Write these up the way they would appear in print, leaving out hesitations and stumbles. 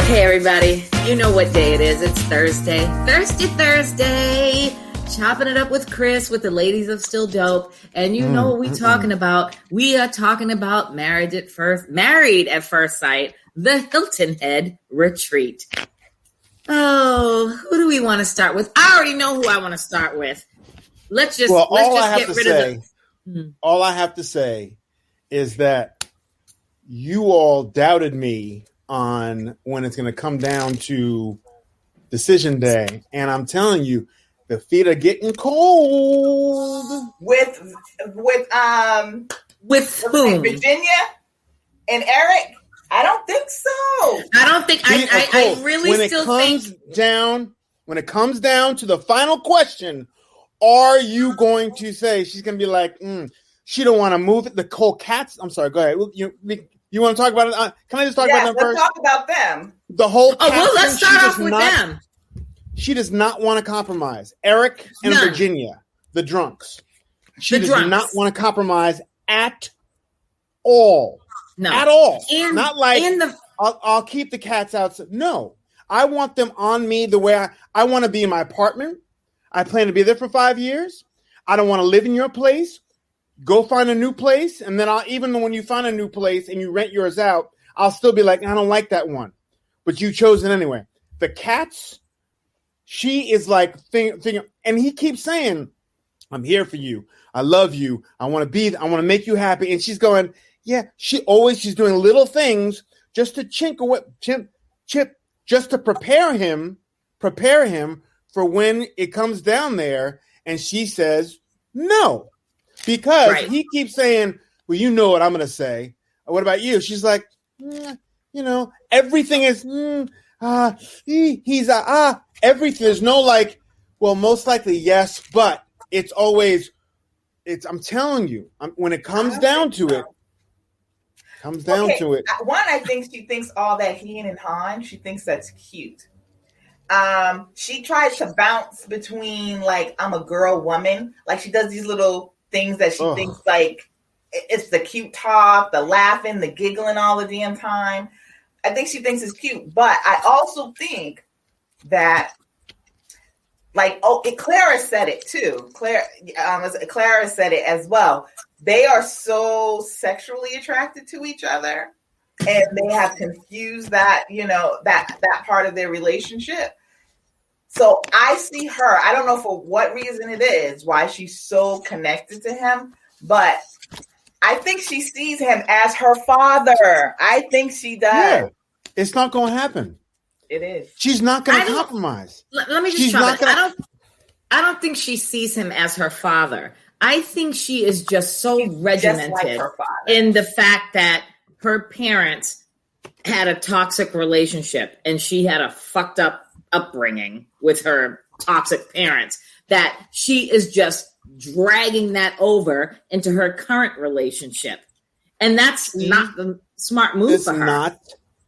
Hey everybody, you know what day it is. It's Thursday. Thursday. Chopping it up with Chris with the ladies of Still Dope. And you know what we're talking about. We are talking about Married at First Sight, the Hilton Head Retreat. Oh, who do we want to start with? I already know who I want to start with. All I have to say is that you all doubted me on when it's going to come down to decision day, and I'm telling you, the feet are getting cold. With whom? Virginia and Eric? I don't think so. I don't think I really when still when it comes down to the final question, are you going to say she's going to be like, she don't want to move it? The cold cats. I'm sorry. Go ahead. You want to talk about it? Can I just talk about them first? Let's talk about them. The whole. Let's start off with them. She does not want to compromise. Eric and Virginia, the drunks. She does not want to compromise at all. No, at all. Not like I'll keep the cats out. No, I want them on me the way I want to be in my apartment. I plan to be there for 5 years. I don't want to live in your place. Go find a new place, and then even when you find a new place and you rent yours out, I'll still be like, I don't like that one, but you chose it anyway. The cats, she is like and he keeps saying, I'm here for you. I love you. I want to make you happy. And she's going, yeah, she's doing little things just to chip, just to prepare him for when it comes down there. And she says, no. Because he keeps saying, well, you know what I'm going to say. What about you? She's like, everything is, everything. There's no like, well, most likely, yes, but it's always, I'm telling you, when it comes down to it, One, I think she thinks all that he and Han, she thinks that's cute. She tries to bounce between like, I'm a girl woman. Like she does these little things that she thinks like it's the cute talk, the laughing, the giggling all the damn time. I think she thinks it's cute, but I also think that Clara said it too. Clara said it as well. They are so sexually attracted to each other, and they have confused that, that part of their relationship. So I see her, I don't know for what reason it is, why she's so connected to him, but I think she sees him as her father. I think she does. Yeah, it's not going to happen. It is. She's not going to compromise. Let me just try that. I don't think she sees him as her father. I think she is just so regimented in the fact that her parents had a toxic relationship and she had a fucked up upbringing with her toxic parents, that she is just dragging that over into her current relationship. And that's not the smart move for her. Does not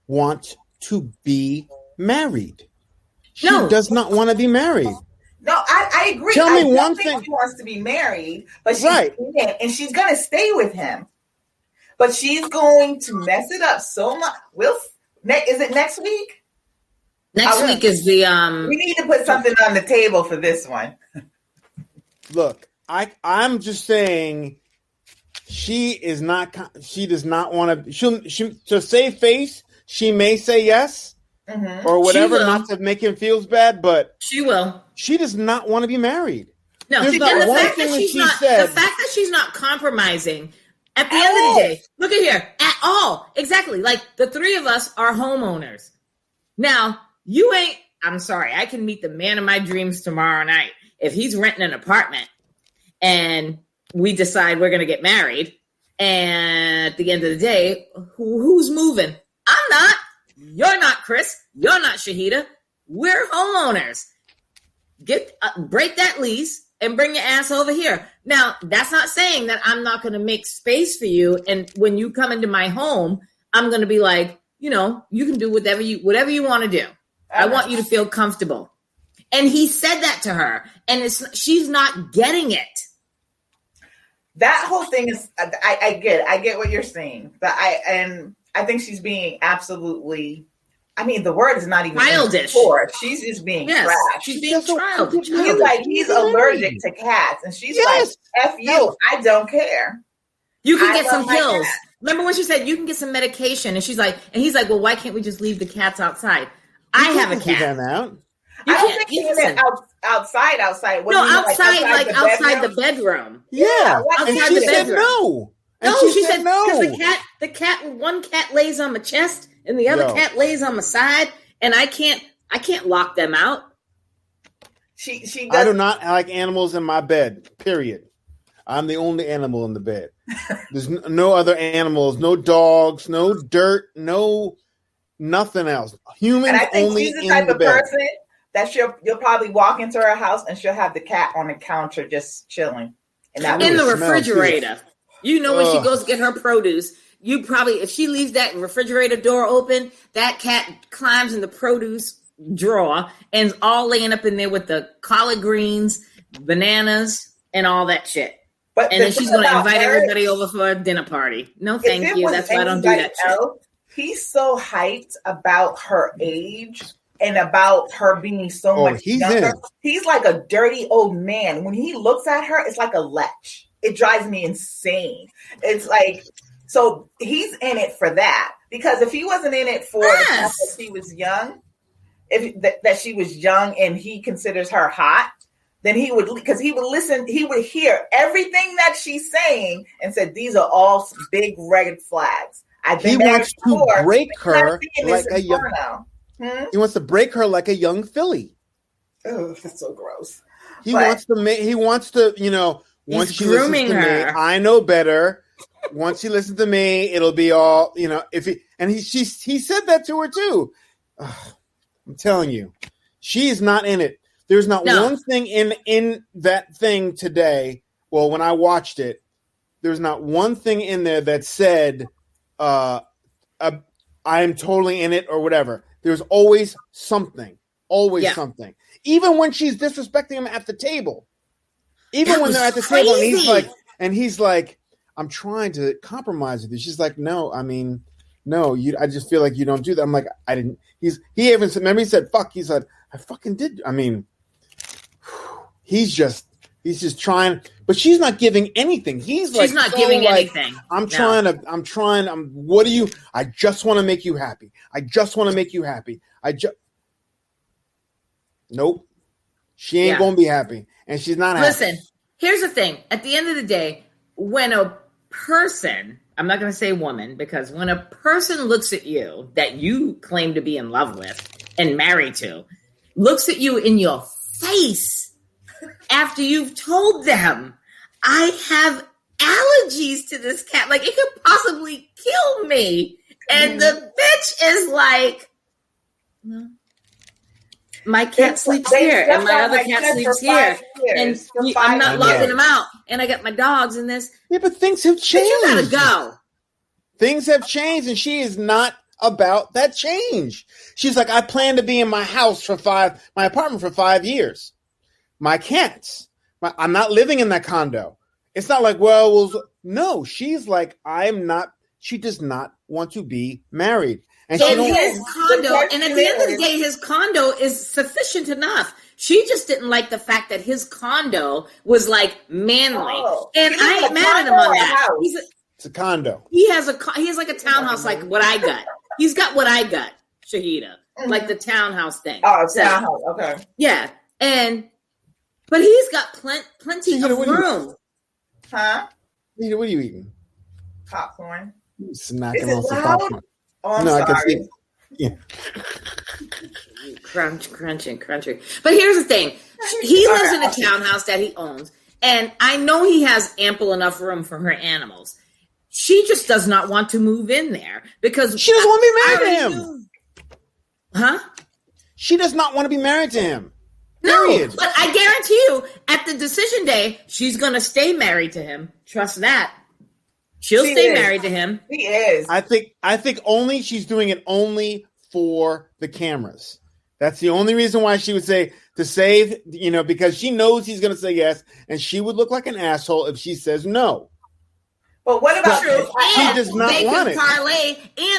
want to be married. She does not want to be married. No, I agree. Tell me one thing. thing. She wants to be married, but and she's going to stay with him. But she's going to mess it up so much. Is it next week? Next week is the We need to put something on the table for this one. Look, I'm just saying she does not want to. To save face, she may say yes or whatever, not to make him feel bad, but she will. She does not want to be married. No, and the fact that she's not compromising at the end of the day. Look at here, at all. Exactly. Like the three of us are homeowners. Now, you ain't, I'm sorry, I can meet the man of my dreams tomorrow night. If he's renting an apartment and we decide we're going to get married, and at the end of the day, who's moving? I'm not. You're not, Chris. You're not, Shahida. We're homeowners. Break that lease and bring your ass over here. Now, that's not saying that I'm not going to make space for you. And when you come into my home, I'm going to be like, you can do whatever you want to do. I want you to feel comfortable. And he said that to her, and she's not getting it. That whole thing is, I get what you're saying, but I think she's being absolutely I mean, the word is not even childish. She's just being trash. She's being childish. He's like, he's allergic to cats. And she's like, F you, I don't care. You can get some pills. Remember when she said you can get some medication? And he's like, well, why can't we just leave the cats outside? I have a cat. I don't think he meant outside. What no, outside the bedroom. Yeah. Outside and she the said bedroom. No. And no, she said no. Because one cat lays on my chest and the other cat lays on my side, and I can't lock them out. She does. I do not like animals in my bed. Period. I'm the only animal in the bed. There's no other animals, no dogs, no dirt, no nothing else. Humans and I think only she's the in type the of bed. person that you'll probably walk into her house and she'll have the cat on the counter just chilling. And in the refrigerator. You know, when she goes to get her produce, you probably, if she leaves that refrigerator door open, that cat climbs in the produce drawer and is all laying up in there with the collard greens, bananas, and all that shit. And then she's going to invite everybody over for a dinner party. No, thank you. That's why I don't do that shit. He's so hyped about her age and about her being so much younger. He's like a dirty old man. When he looks at her, it's like a lech. It drives me insane. It's like, so he's in it for that. Because if he wasn't in it for the fact that she was young, that she was young and he considers her hot, then he would listen, he would hear everything that she's saying and said, these are all big red flags. He wants to break her like a young. He wants to break her like a young filly. Oh, that's so gross. He wants to, you know, once she listens to me, I know better. Once she listens to me, it'll be all, you know, he said that to her too. Ugh, I'm telling you, she is not in it. There's not one thing in that thing today. Well, when I watched it, there's not one thing in there that said, I am totally in it or whatever. There's always something. Something. Even when she's disrespecting him at the table. Even when they're at the table and he's like, I'm trying to compromise with you. She's like, no, I mean, no, I just feel like you don't do that. I'm like, I didn't. He even said, remember he said, fuck. He said, I fucking did. I mean, he's just trying, but she's not giving anything. She's not giving anything. I just want to make you happy. Nope. She ain't going to be happy. And she's not happy. Listen, here's the thing. At the end of the day, when a person, I'm not going to say woman, because when a person looks at you that you claim to be in love with and married to, looks at you in your face after you've told them, I have allergies to this cat, like it could possibly kill me. And the bitch is like, no. My cat sleeps here, and my other cat sleeps here, and I'm not locking them out. And I got my dogs in this. Yeah, but things have changed. But you gotta go. Things have changed, and she is not about that change. She's like, I plan to be in my apartment for 5 years. My cats. I'm not living in that condo. It's not like, no. She's like, she does not want to be married. And his condo, and at the end of the day, his condo is sufficient enough. She just didn't like the fact that his condo was like manly, and I ain't mad at him on that. It's a condo. He has like a townhouse, like what I got. He's got what I got, Shahida, like the townhouse thing. Oh, townhouse. Okay. Yeah, but he's got plenty of room. Huh? Shahida, what are you eating? Popcorn. Snacking on some popcorn. Oh, I'm sorry. I can see. Yeah. Crunching. But here's the thing. He lives in a townhouse that he owns, and I know he has ample enough room for her animals. She just does not want to move in there because she doesn't want to be married to him. Huh? She does not want to be married to him. Period. No, but I guarantee you, at the decision day, she's going to stay married to him. Trust that. She stay married to him. He is. I think only she's doing it only for the cameras. That's the only reason why she would say to save, because she knows he's going to say yes, and she would look like an asshole if she says no. But what about she does not want it?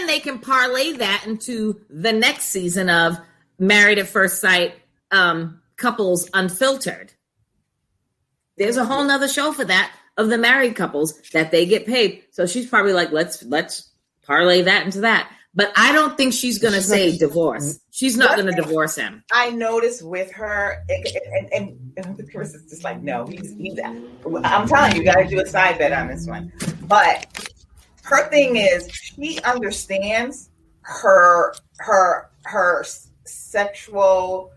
They can parlay that into the next season of Married at First Sight, couples unfiltered. There's a whole nother show for that of the married couples that they get paid. So she's probably like, let's parlay that into that. But I don't think she's going to say divorce. She's not going to divorce him. I noticed with her, and the person is just like, no, he's I'm telling you, you got to do a side bet on this one. But her thing is, she understands her sexual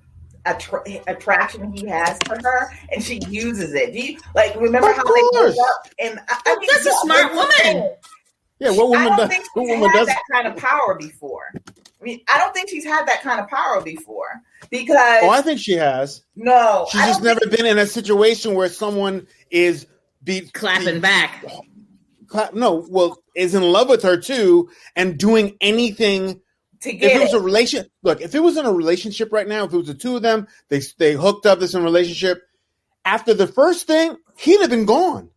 attraction he has to her, and she uses it. Do you remember how they broke up? And I mean, that's a smart woman. Yeah, what woman does? What woman does that kind of power before? I mean, I don't think she's had that kind of power before because. I think she has. No, she's just never been in a situation where someone is clapping back. Is in love with her too, and doing anything. If it was a relationship, if it was in a relationship right now, if it was the two of them, they hooked up this in a relationship. After the first thing, he'd have been gone.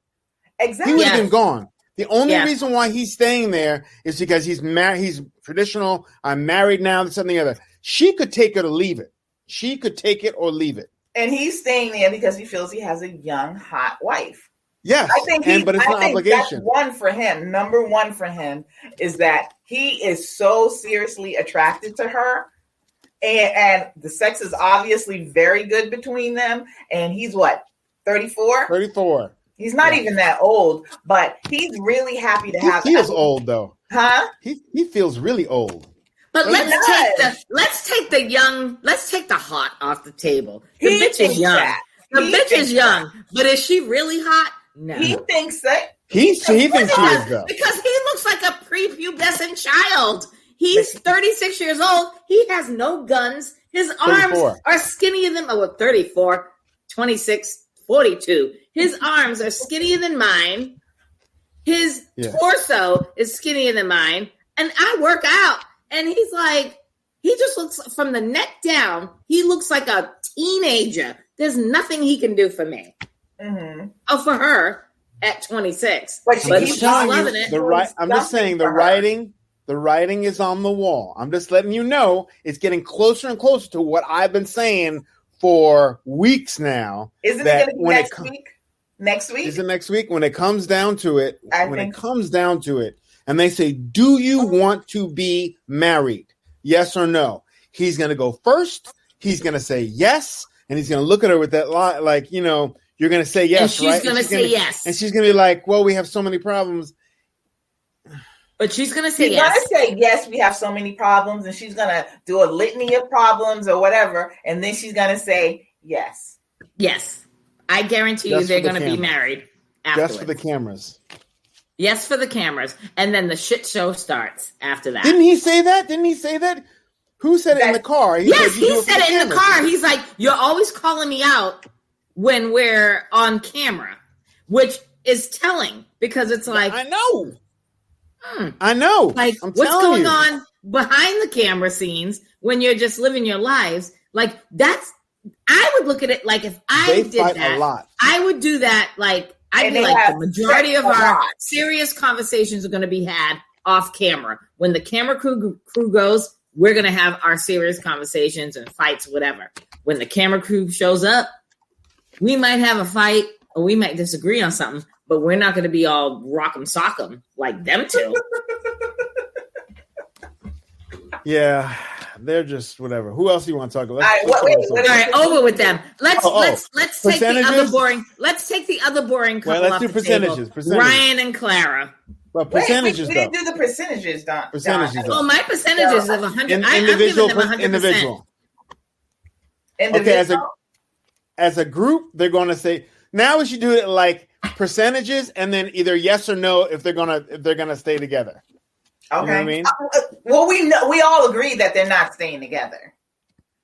Exactly, he would have been gone. The only reason why he's staying there is because he's married. He's traditional. I'm married now. This and the other. She could take it or leave it. She could take it or leave it. And he's staying there because he feels he has a young, hot wife. Yes, but it's not obligation. That's one for him. Number one for him is that he is so seriously attracted to her, and the sex is obviously very good between them. And he's what, 34? 34. He's not even that old, but he's really happy to have. He feels old though. Huh? He feels really old. But let's take the hot off the table. The bitch is young. The bitch is young, but is she really hot? No. He thinks that. He thinks she is though. Because he looks like a prepubescent child. He's 36 years old. He has no guns. His arms are skinnier than 34, 26, 42. His arms are skinnier than mine. His torso is skinnier than mine. And I work out. And he's like, he just looks from the neck down. He looks like a teenager. There's nothing he can do for me. Mm-hmm. Oh, for her at 26. But he's loving it. I'm just saying the writing is on the wall. I'm just letting you know it's getting closer and closer to what I've been saying for weeks now. Isn't it going to be next week? Next week? Is it next week? When it comes down to it, and they say, do you want to be married? Yes or no? He's going to go first. He's going to say yes. And he's going to look at her with that like, you're going to say yes, and she's going to say yes. And she's going to be like, well, we have so many problems. But she's going to say yes. She's going to say yes, we have so many problems. And she's going to do a litany of problems or whatever. And then she's going to say yes. Yes. I guarantee you they're going to be married afterwards. Just for the cameras. Yes, for the cameras. And then the shit show starts after that. Didn't he say that? Who said it in the car? He said it in the car. He's like, you're always calling me out when we're on camera, which is telling because it's like, I know. Like, what's going on behind the camera scenes when you're just living your lives? Like, I would look at it like if I did that, I would do that. Like, I'd be like, the majority of our serious conversations are going to be had off camera. When the camera crew goes, we're going to have our serious conversations and fights, whatever. When the camera crew shows up, we might have a fight or we might disagree on something, but we're not going to be all rock'em sock'em like them two. Yeah, they're just whatever. Who else do you want to talk about? All right, over with them. Let's take the other boring. Let's take the other boring couple. Let's do percentages. Ryan and Clara. Well, percentages. We didn't do the percentages, Don. Well, my percentages of 100. Individual. I'm giving them 100%. Okay, as a group, they're going to say now we should do it like percentages, and then either yes or no if they're gonna stay together. Okay. You know what I mean? Well, we all agree that they're not staying together,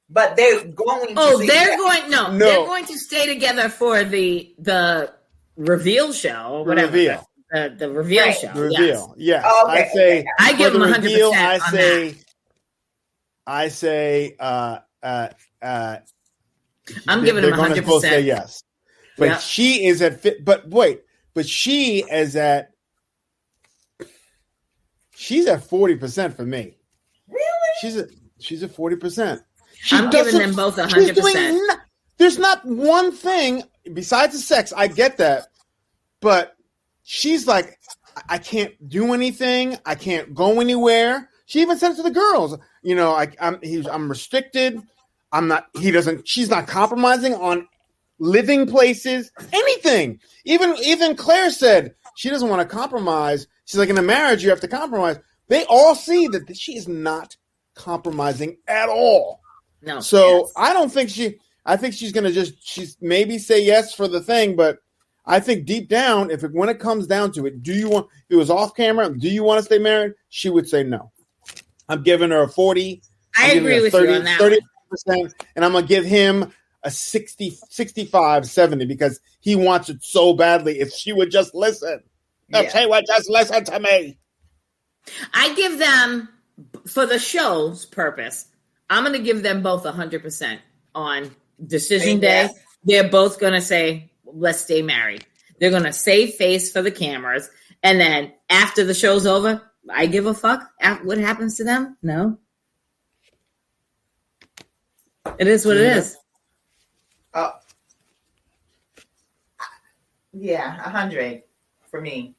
but they're going. They're going to stay together for the reveal show or whatever. The reveal show. The reveal. Yes. Oh, okay. I give them 100%. I say. I'm giving them 100%. Supposed to say yes, but she is at. But wait. But she is at She's at 40% for me. Really? She's at 40%. I'm giving them both 100%. There's not one thing besides the sex. I get that, but she's like, I can't do anything. I can't go anywhere. She even said it to the girls. You know, I'm restricted. I'm not. He doesn't. She's not compromising on living places, anything. Even Claire said she doesn't want to compromise. She's like, in a marriage, you have to compromise. They all see that she is not compromising at all. No. So I don't think I think she's going to she's maybe say yes for the thing, but I think deep down, when it comes down to it, if it was off camera, do you want to stay married? She would say no. I'm giving her a 40. I agree with 30, you on that 30%, and I'm going to give him a 60, 65, 70 because he wants it so badly. If she would just listen. If she would just listen to me. I give them, for the show's purpose, I'm going to give them both 100% on decision day. They're both going to say, let's stay married. They're going to save face for the cameras. And then after the show's over, I give a fuck what happens to them. No. It is what it is. Oh. Yeah, 100 for me.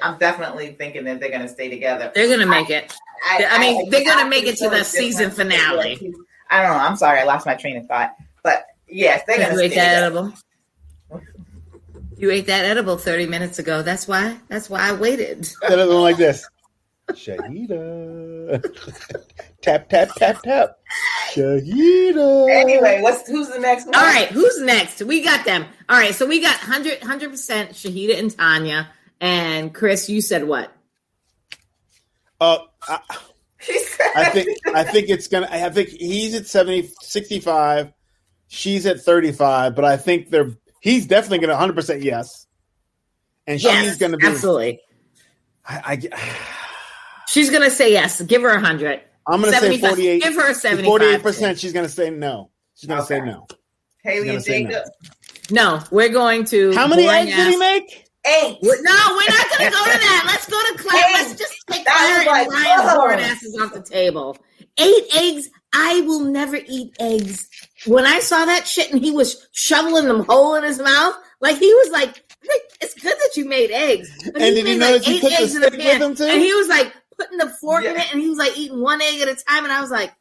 I'm definitely thinking that they're going to stay together. They're going to make it. I mean, they're going to make it to the season finale. I don't know. I'm sorry. I lost my train of thought. But yes, they're going to stay together. You ate that edible 30 minutes ago. That's why I waited. That other one like this. Shahida. Tap, tap, tap, tap. Shahida. Anyway, who's the next one? All right, who's next? We got them. All right, so we got 100% Shahida and Tanya. And Chris, you said what? I think it's gonna. I think he's at 65. She's at 35, but I think he's definitely going to 100% yes. And she's going to be absolutely. She's going to say yes. Give her 100. I'm going to say 48. Give her 75. 48%. She's going to say no. She's going to say no. Haley and Jacob. No, we're going to. How many eggs did he make? 8. No, we're not going to go to that. Let's go to Claire. Let's just take Claire and Ryan's boring asses off the table. 8 eggs. I will never eat eggs. When I saw that shit and he was shoveling them whole in his mouth, like he was like, it's good that you made eggs. But and did you notice he put the stick with him too? And he was like putting the fork in it and he was like eating one egg at a time. And I was like,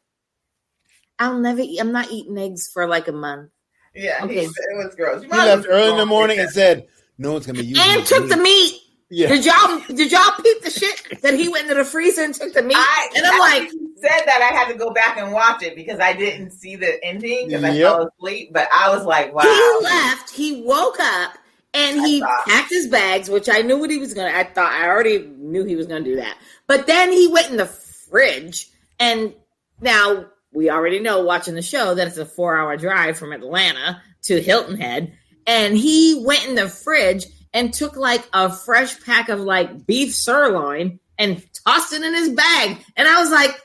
I'm not eating eggs for like a month. Yeah, okay. It was gross. He left early in the morning and said, no one's going to be using and took meat. the meat. Yeah. Did y'all peep the shit that he went into the freezer and took the meat? And I'm like, said that I had to go back and watch it because I didn't see the ending because I fell asleep. But I was like, wow. He left. He woke up and he packed his bags, which I knew what he was gonna. I already knew he was gonna do that. But then he went in the fridge, and now we already know watching the show that it's a 4-hour drive from Atlanta to Hilton Head, and he went in the fridge and took like a fresh pack of like beef sirloin and tossed it in his bag. And I was like,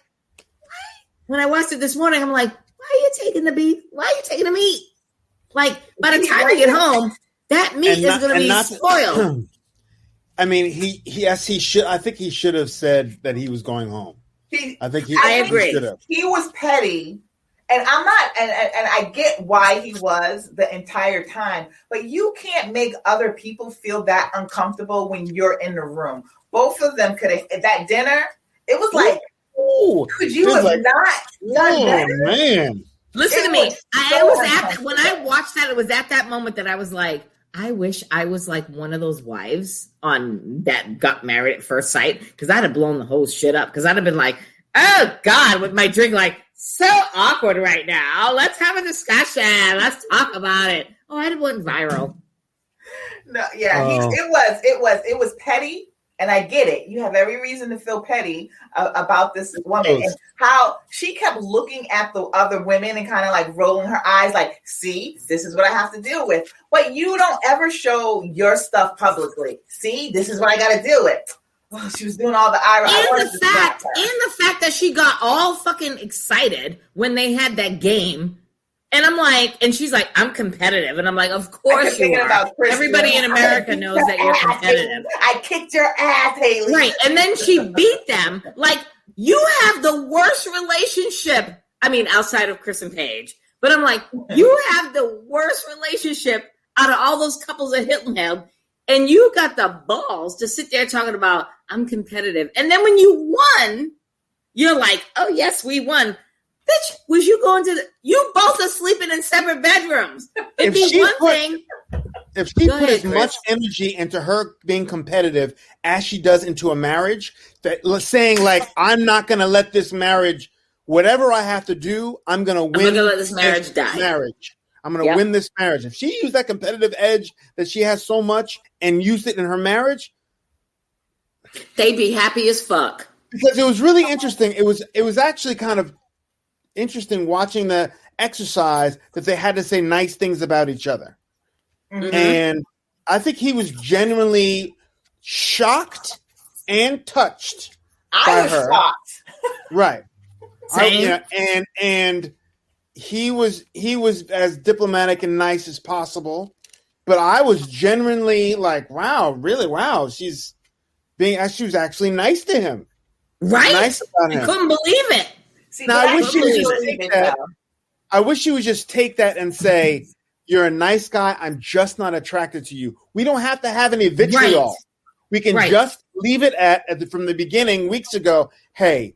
when I watched it this morning, I'm like, why are you taking the beef? Why are you taking the meat? Like, by the time you get home, that meat is going to be spoiled. I mean, he should. I think he should have said that he was going home. I agree. He was petty. And I'm not, and I get why he was the entire time, but you can't make other people feel that uncomfortable when you're in the room. Both of them could have, that dinner, it was like, could you have not done that? Oh, man. Listen to me. When I watched that, it was at that moment that I was like, I wish I was like one of those wives that got married at first sight, because I'd have blown the whole shit up, because I'd have been like, oh, God, with my drink, like, so awkward right now. Let's have a discussion. Let's talk about it. Oh, it went viral. No, yeah, it was petty, and I get it. You have every reason to feel petty about this woman and how she kept looking at the other women and kind of like rolling her eyes, like, "See, this is what I have to deal with." But you don't ever show your stuff publicly. See, this is what I got to deal with. Oh, she was doing all the eye roll. And the fact that she got all fucking excited when they had that game, And I'm like, and she's like, I'm competitive. And I'm like, of course you are. Everybody in America knows that you're competitive. I kicked your ass, Haley. Right. And then she beat them. Like, you have the worst relationship. I mean, outside of Chris and Paige. But I'm like, you have the worst relationship out of all those couples at Hilton Head. And you got the balls to sit there talking about, I'm competitive. And then when you won, you're like, oh, yes, we won. Bitch, was you going to you both are sleeping in separate bedrooms. If she put as much energy into her being competitive as she does into a marriage, that saying like, I'm not going to let this marriage, whatever I have to do, I'm going to win. I'm going to let this marriage die. I'm going to win this marriage. If she used that competitive edge that she has so much and used it in her marriage, they'd be happy as fuck. Because it was really interesting. It was actually kind of interesting watching the exercise that they had to say nice things about each other. Mm-hmm. And I think he was genuinely shocked and touched by her. Shocked. Right. And he was as diplomatic and nice as possible. But I was genuinely like, wow, really? Wow. She was actually nice to him. Right. Nice about him. I couldn't believe it. See, now, I wish she would just take that and say, you're a nice guy. I'm just not attracted to you. We don't have to have any vitriol. Right. We can just leave it at from the beginning weeks ago. Hey,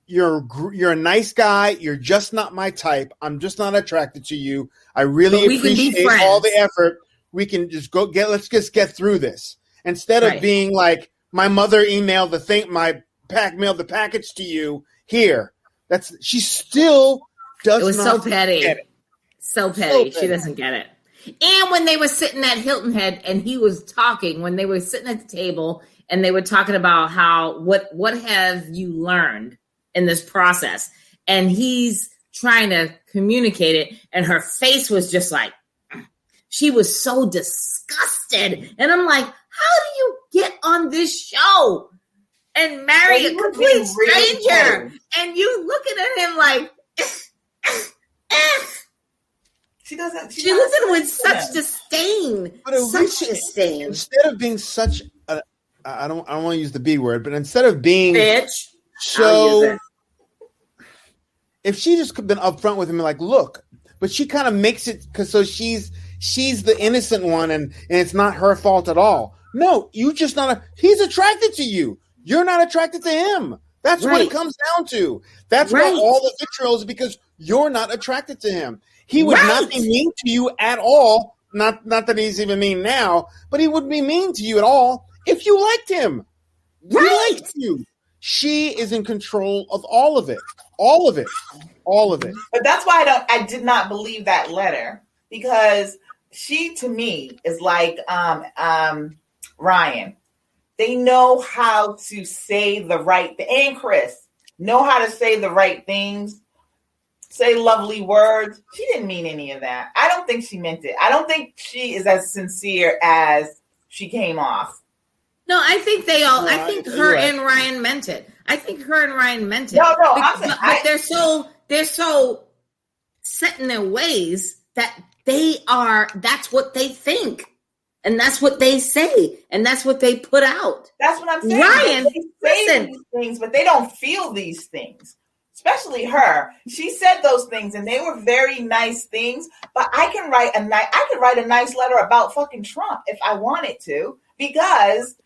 you're a nice guy. You're just not my type. I'm just not attracted to you. I really appreciate all the effort. We can just let's just get through this. Instead of being like, my mother emailed mailed the package to you here. She still does. It was not so petty. Get it. So petty. She doesn't get it. And when they were sitting at Hilton Head and he was talking, when they were sitting at the table and they were talking about what have you learned in this process? And he's trying to communicate it. And her face was just like, she was so disgusted. And I'm like, how do you get on this show and marry a complete stranger? And you looking at him like, She doesn't. She looks at him with such disdain. Such disdain. Instead of being such a, I don't want to use the B word, but instead of being bitch, so, if she just been upfront with him and like, look, but she kind of makes it she's the innocent one and it's not her fault at all. No, you just he's attracted to you. You're not attracted to him. That's what it comes down to. That's why all the vitriol is because you're not attracted to him. He would not be mean to you at all. Not that he's even mean now, but he wouldn't be mean to you at all if you liked him. He liked you. She is in control of all of it. All of it. All of it. But that's why I did not believe that letter, because she, to me, is like Ryan. They know how to say the right thing. And Chris know how to say the right things, say lovely words. She didn't mean any of that. I don't think she meant it. I don't think she is as sincere as she came off. No, I think I think her and Ryan meant it. I think her and Ryan meant it. No, but they're so set in their ways that that's what they think. And that's what they say. And that's what they put out. That's what I'm saying. Ryan, they say these things, but they don't feel these things. Especially her. She said those things and they were very nice things. But I could write a nice letter about fucking Trump if I wanted to, because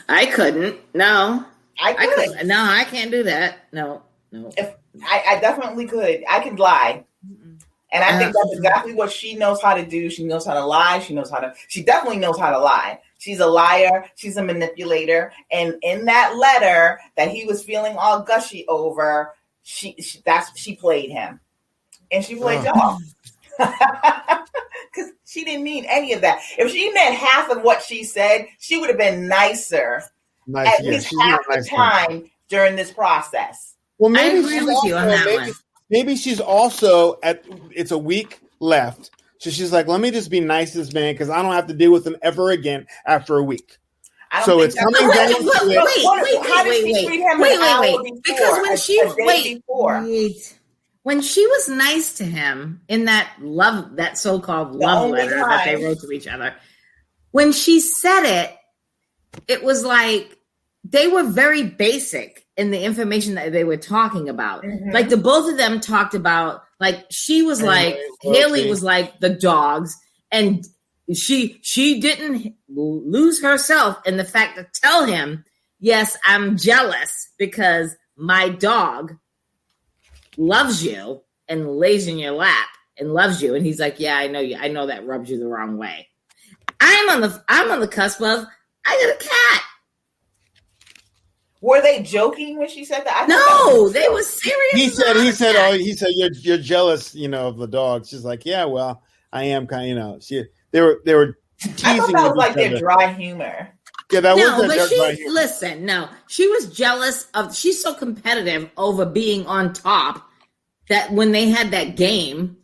I couldn't. No. I could. No, I can't do that. No. If I definitely could. I could lie. And I think that's exactly what she knows how to do. She knows how to lie. She definitely knows how to lie. She's a liar. She's a manipulator. And in that letter that he was feeling all gushy over, she played him. And she played y'all. Because she didn't mean any of that. If she meant half of what she said, she would have been nicer at least half the time during this process. Well, maybe I agree with you on that one. Maybe she's also it's a week left. So she's like, let me just be nice to this man because I don't have to deal with him ever again after a week. So it's coming down to it. Wait. Because when she was nice to him in that so-called love letter that they wrote to each other, when she said it, it was like they were very basic in the information that they were talking about. Mm-hmm. Like the both of them talked about, like she was Haley was like the dogs, and she didn't lose herself in the fact to tell him, yes, I'm jealous because my dog loves you and lays in your lap and loves you. And he's like, yeah, I know you. I know that rubs you the wrong way. I'm on the cusp of, I got a cat. Were they joking when she said that? No, they were serious. He said, you're jealous, of the dog. She's like, yeah, well, I am kind of, they were teasing. I thought that was like their dry humor. Yeah, that was their dry humor. Listen, no, she was jealous she's so competitive over being on top that when they had that game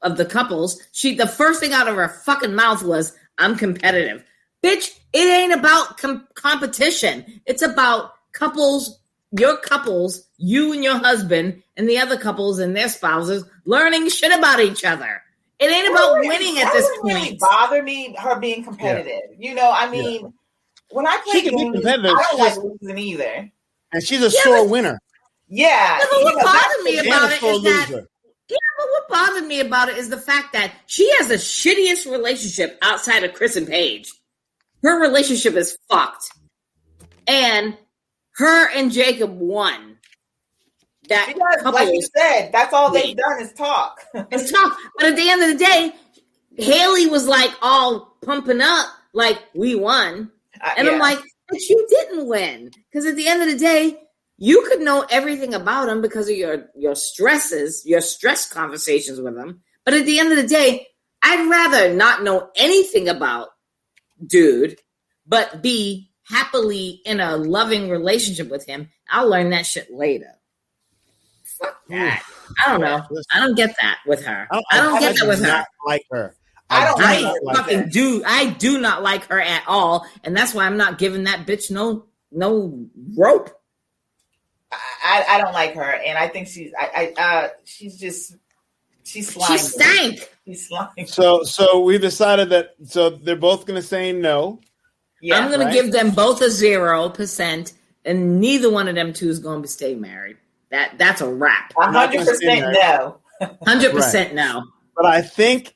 of the couples, the first thing out of her fucking mouth was, I'm competitive. Bitch, it ain't about competition. It's about couples, you and your husband, and the other couples and their spouses learning shit about each other. It ain't about winning at this point. Really bother me, her being competitive. Yeah. When I play games, I don't like losing either. And she's a sore winner. Yeah. But what bothered me about it is that. Yeah, but what bothered me about it is the fact that she has the shittiest relationship outside of Chris and Paige. Her relationship is fucked. And her and Jacob won. Because, like you said, that's all they've done is talk. It's talk. But at the end of the day, Haley was like all pumping up, like, we won. And I'm like, but you didn't win. Because at the end of the day, you could know everything about him because of your stresses, your stress conversations with him. But at the end of the day, I'd rather not know anything about dude, but be happily in a loving relationship with him. I'll learn that shit later. Fuck that. I don't know. I don't get that with her. I don't get that with her. Like her. I do not like her at all, and that's why I'm not giving that bitch no rope. I don't like her, and I think she's slimy. She stank. She's slimy. So we decided that they're both going to say no. Yeah, I'm going to give them both a 0%, and neither one of them two is going to stay married. That's a wrap. 100% no. 100% no. But I think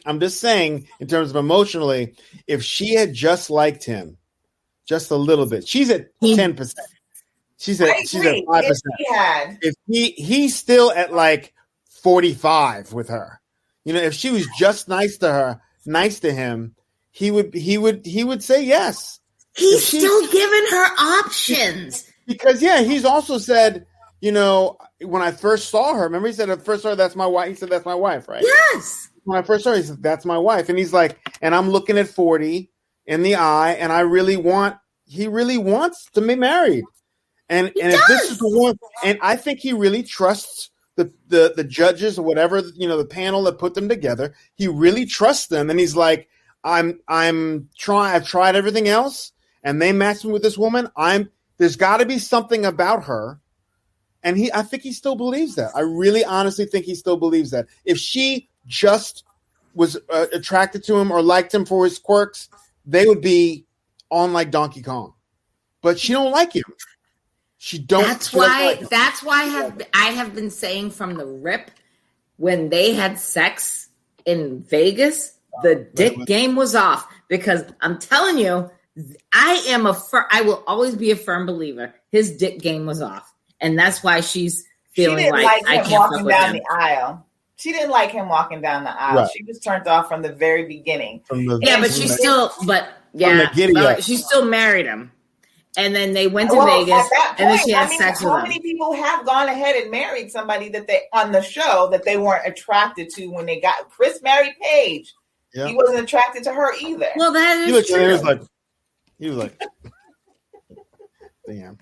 I'm just saying, in terms of emotionally, if she had just liked him just a little bit, she's at 10%. She's at 5%. If he's still at like 45 with her, if she was just nice to him, he would say yes. He's still giving her options. Because he's also said, when I first saw her, remember he said, I first saw her, that's my wife. He said, that's my wife, right? Yes. When I first saw her, he said, that's my wife. And he's like, and I'm looking at 40 in the eye, and he really wants to be married. And if this is the one, and I think he really trusts the judges or whatever, the panel that put them together. He really trusts them, and he's like, I've tried everything else, and they matched me with this woman. There's got to be something about her, and I think he still believes that. I really, honestly think he still believes that. If she just was attracted to him or liked him for his quirks, they would be on like Donkey Kong. But she don't like him. That's why I have been saying from the rip, when they had sex in Vegas, the dick game was off, because I'm telling you, I will always be a firm believer. His dick game was off, and that's why she's feeling like I can't walking down the aisle. She didn't like him walking down the aisle. Right. She was turned off from the very beginning. She still married him. And then they went to Vegas, and then she had sex with him. How many people have gone ahead and married somebody that they on the show that they weren't attracted to when they got? Chris married Paige. Yeah. He wasn't attracted to her either. Well, that is true. He was like, damn.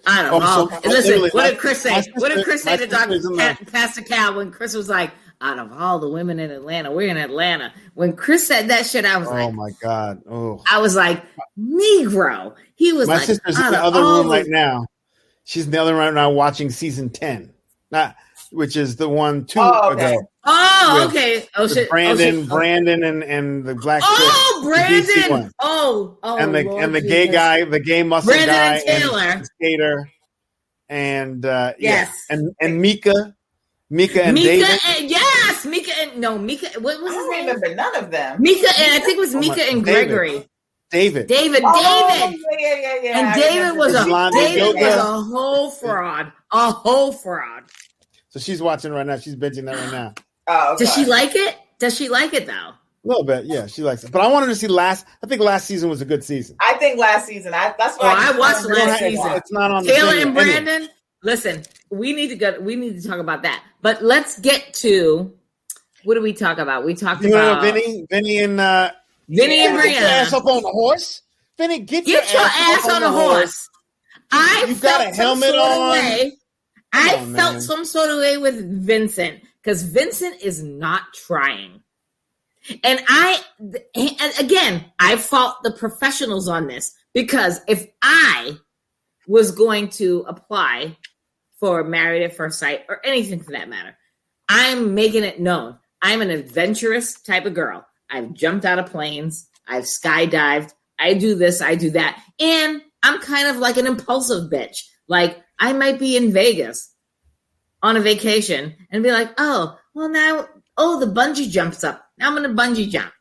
I don't know. Listen, what did Chris say? What did Chris say to Pastor Cal when Chris was like, out of all the women in Atlanta, we're in Atlanta. When Chris said that shit, I was like, oh my God. Oh, I was like, Negro. He was my sister's in the other room right now. She's in the other room right now watching season 10. which is the one two okay. ago. Oh, okay. Oh shit. Brandon and the black. Oh, chick, Brandon. Oh, and the Lord and the Jesus. gay guy, the gay muscle Brandon guy, and Taylor, and the skater, and yes, and Mika and David. Mika and What was his name? I don't remember none of them. Mika and I think it was Mika and Gregory. David. Yeah. And David was a whole fraud. A whole fraud. So she's watching right now. She's binging that right now. Oh, okay. Does she like it? Does she like it though? A little bit, yeah. She likes it. But I wanted to see I think last season was a good season. I think last season. That's why I watched last season. It's not on Taylor the and Brandon. Anyway. Listen, we need to talk about that. But let's get to what do we talk about? We talked about Vinny and Brianna. Get your ass up on the horse. Vinny, get your ass on the horse. I got a helmet on. I felt man. some sort of way with Vincent because Vincent is not trying. And again, I fault the professionals on this because if I was going to apply for Married at First Sight or anything for that matter, I'm making it known. I'm an adventurous type of girl. I've jumped out of planes. I've skydived. I do this. I do that. And I'm kind of like an impulsive bitch. Like I might be in Vegas on a vacation and be like, the bungee jumps up. Now I'm going to bungee jump.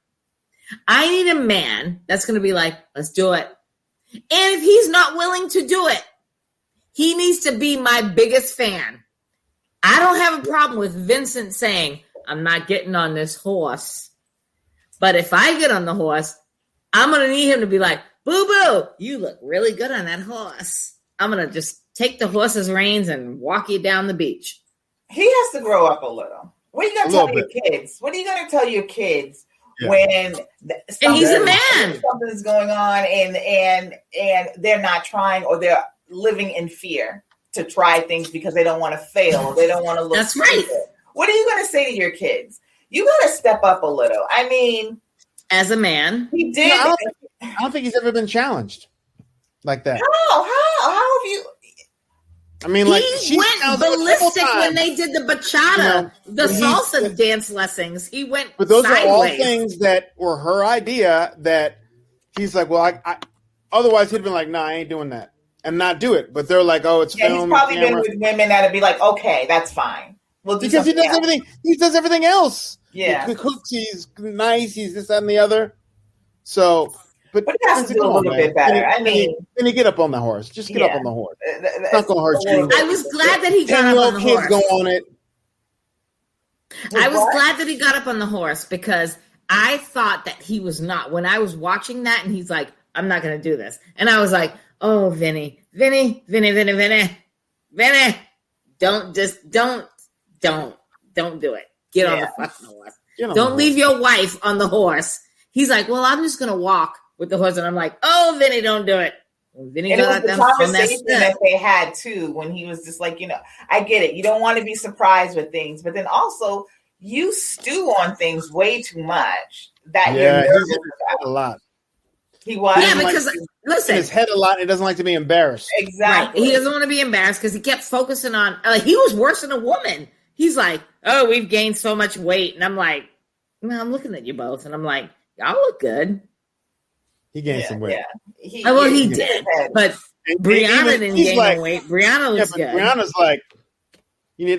I need a man that's going to be like, let's do it. And if he's not willing to do it, he needs to be my biggest fan. I don't have a problem with Vincent saying, I'm not getting on this horse. But if I get on the horse, I'm going to need him to be like, boo-boo, you look really good on that horse. I'm going to just take the horse's reins and walk you down the beach. He has to grow up a little. What are you going to tell your kids? What are you going to tell your kids when he's a man? Something's going on and they're not trying or they're living in fear to try things because they don't want to fail or they don't want to look That's right. stupid. What are you going to say to your kids? You got to step up a little. I mean, as a man, he did. I don't think he's ever been challenged like that. How have you? I mean, he went ballistic when they did the bachata, the salsa dance lessons. He went, but those sideways. are all things that were her idea. That he's like, well, I otherwise he'd been like, no, I ain't doing that, and not do it. But they're like, oh, it's film. He's probably been with women that'd be like, okay, that's fine. We'll do because he does everything. He does everything else. Yeah, he cooks. He's nice. He's this, that, and the other. So. But he has to do a little bit better. Then you get up on the horse. Just get up on the horse. It's not going to hurt you. I was glad that he got up on the horse. Kids go on it. I was glad that he got up on the horse because I thought that he was not. When I was watching that and he's like, I'm not going to do this. And I was like, oh, Vinny. Don't do it. Get on the fucking horse. Don't leave your wife on the horse. He's like, well, I'm just going to walk with the horse. And I'm like, oh, Vinny, don't do it. And Vinny got the conversation that they had, too, when he was just like, I get it. You don't want to be surprised with things. But then also, you stew on things way too much that you're nervous about. A lot. He was. Yeah, because, listen. In his head a lot. He doesn't like to be embarrassed. Exactly. Right. He doesn't want to be embarrassed because he kept focusing on, he was worse than a woman. He's like, oh, we've gained so much weight. And I'm like, I'm looking at you both. And I'm like, y'all look good. He gained some weight. Yeah. He did. But Brianna didn't gain no weight. Brianna looks good. Brianna's like,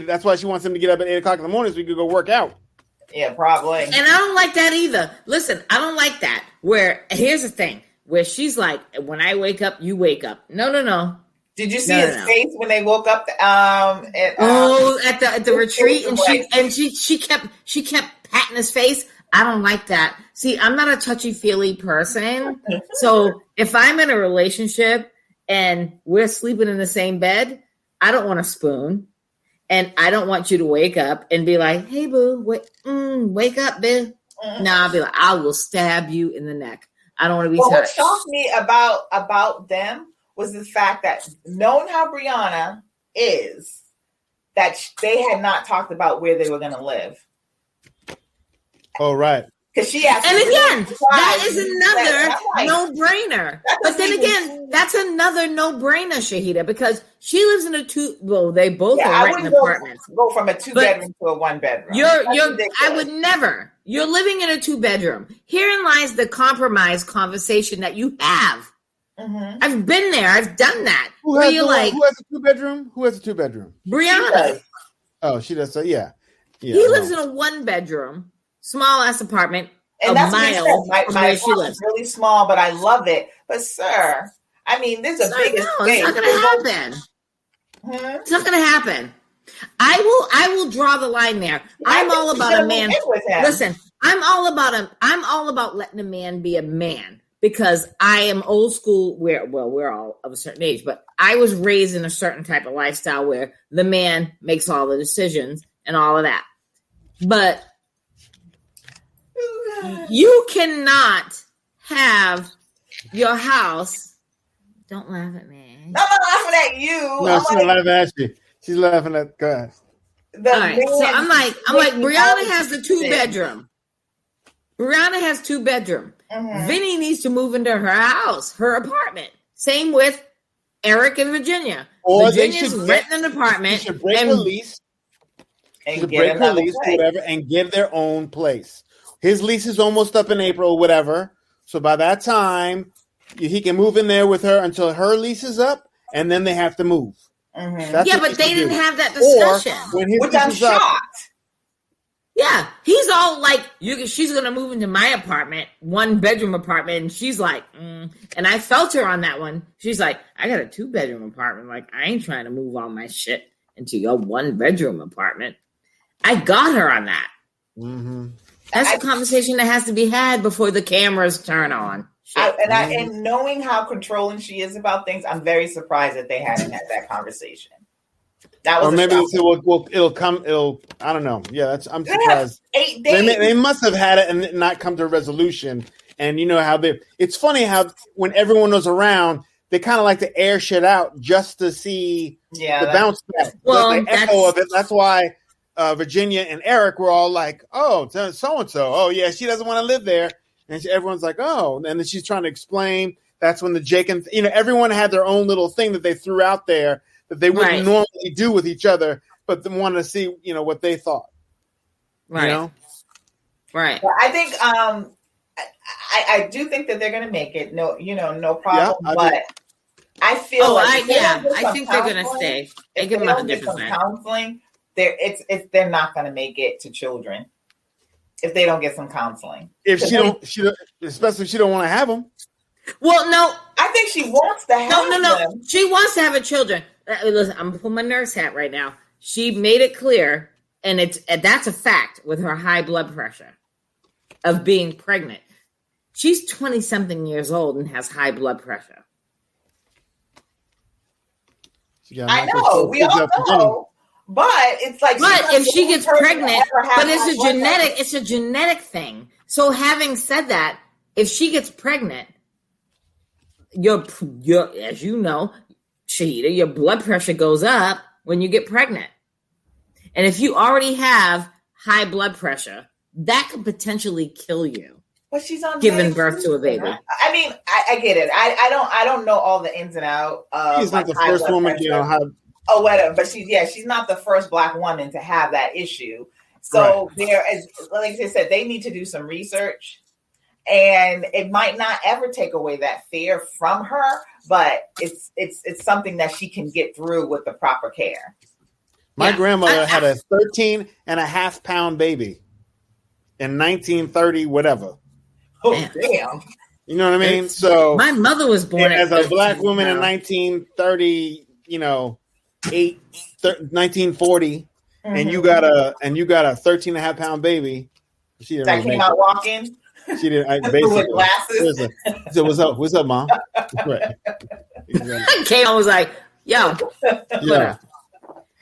that's why she wants him to get up at 8:00 in the morning so we could go work out. Yeah, probably. And I don't like that either. Listen, I don't like that. Where, here's the thing, where she's like, when I wake up, you wake up. No. Did you see his face when they woke up? At the retreat, and she kept patting his face. I don't like that. See, I'm not a touchy-feely person. So if I'm in a relationship and we're sleeping in the same bed, I don't want a spoon. And I don't want you to wake up and be like, hey, boo, wake up, boo. No, I'll be like, I will stab you in the neck. I don't want to be touched. What shocked me about them was the fact that knowing how Brianna is, that they had not talked about where they were going to live. Oh, right. Because she asked. And again, that is another no-brainer. But then again, that's another no-brainer, Shahida, because she lives in they both are renting apartments. Go from a 2-bedroom to a 1-bedroom. I would never. You're living in a 2-bedroom. Herein lies the compromise conversation that you have. Mm-hmm. I've been there. I've done that. Who has a 2-bedroom? Who has a 2-bedroom? Brianna. She does. So yeah. He lives in a 1-bedroom, small ass apartment, and that's mile from where she lives. Really small, but I love it. But sir, I mean, there's a big. It's not going to happen. It's not going to happen. I will draw the line there. I'm all about a man. Listen, I'm all about letting a man be a man. Because I am old school we're all of a certain age, but I was raised in a certain type of lifestyle where the man makes all the decisions and all of that. But you cannot have your house. Don't laugh at me. I'm not laughing at you. No, she's not laughing at you. She's laughing at guys. All right, so I'm like, Brianna has the 2-bedroom. Brianna has 2-bedroom. Mm-hmm. Vinny needs to move into her house, her apartment. Same with Eric and Virginia. Or Virginia's renting an apartment. She should break her lease. Whatever, and get their own place. His lease is almost up in April, whatever. So by that time, he can move in there with her until her lease is up, and then they have to move. Mm-hmm. Yeah, but they didn't have that discussion. Which I'm shocked. Yeah, he's all like, she's going to move into my apartment, 1-bedroom apartment. And she's like, and I felt her on that one. She's like, I got a 2-bedroom apartment. Like, I ain't trying to move all my shit into your 1-bedroom apartment. I got her on that. Mm-hmm. That's a conversation that has to be had before the cameras turn on. And knowing how controlling she is about things, I'm very surprised that they hadn't had that conversation. That was or maybe it'll come. I don't know. Yeah, I'm surprised. 8 days. They must have had it and not come to a resolution. And you know how it's funny how when everyone was around, they kind of like to air shit out just to see the bounce back. Well, the echo of it. That's why Virginia and Eric were all like, "Oh, so and so. Oh, yeah, she doesn't want to live there." And everyone's like, "Oh," and then she's trying to explain. That's when the Jake and everyone had their own little thing that they threw out there that they wouldn't normally do with each other, but they wanted to see, what they thought. Right. Right. Well, I think I do think that they're going to make it. No, no problem. Yeah, but I feel I think they're going to stay. They give them 100%. Counseling. They're not going to make it to children if they don't get some counseling. If especially if she don't want to have them. Well, no, I think she wants to have them. No. She wants to have a children. Listen, I'm gonna put my nurse hat right now. She made it clear, and that's a fact with her high blood pressure of being pregnant. She's 20-something years old and has high blood pressure. I know. We all know. But it's like, if she gets pregnant, but it's a genetic thing. So having said that, if she gets pregnant, your as you know, Shahida, your blood pressure goes up when you get pregnant. And if you already have high blood pressure, that could potentially kill you. But she's on giving birth to a baby. I mean, I get it. I don't know all the ins and outs of she's not the first woman, Oh, whatever. But she's not the first Black woman to have that issue. So there is, like I said, they need to do some research. And it might not ever take away that fear from her, but it's something that she can get through with the proper care. My grandmother had a 13.5-pound baby in 1930, whatever. Oh, damn. You know what I mean? So my mother was born as a Black woman in 1930, 1940, and you got a 13.5-pound baby. She didn't that came out walking. She didn't. Basically, with glasses. So what's up? What's up, Mom? Right. Exactly. Kayla was like, "Yo,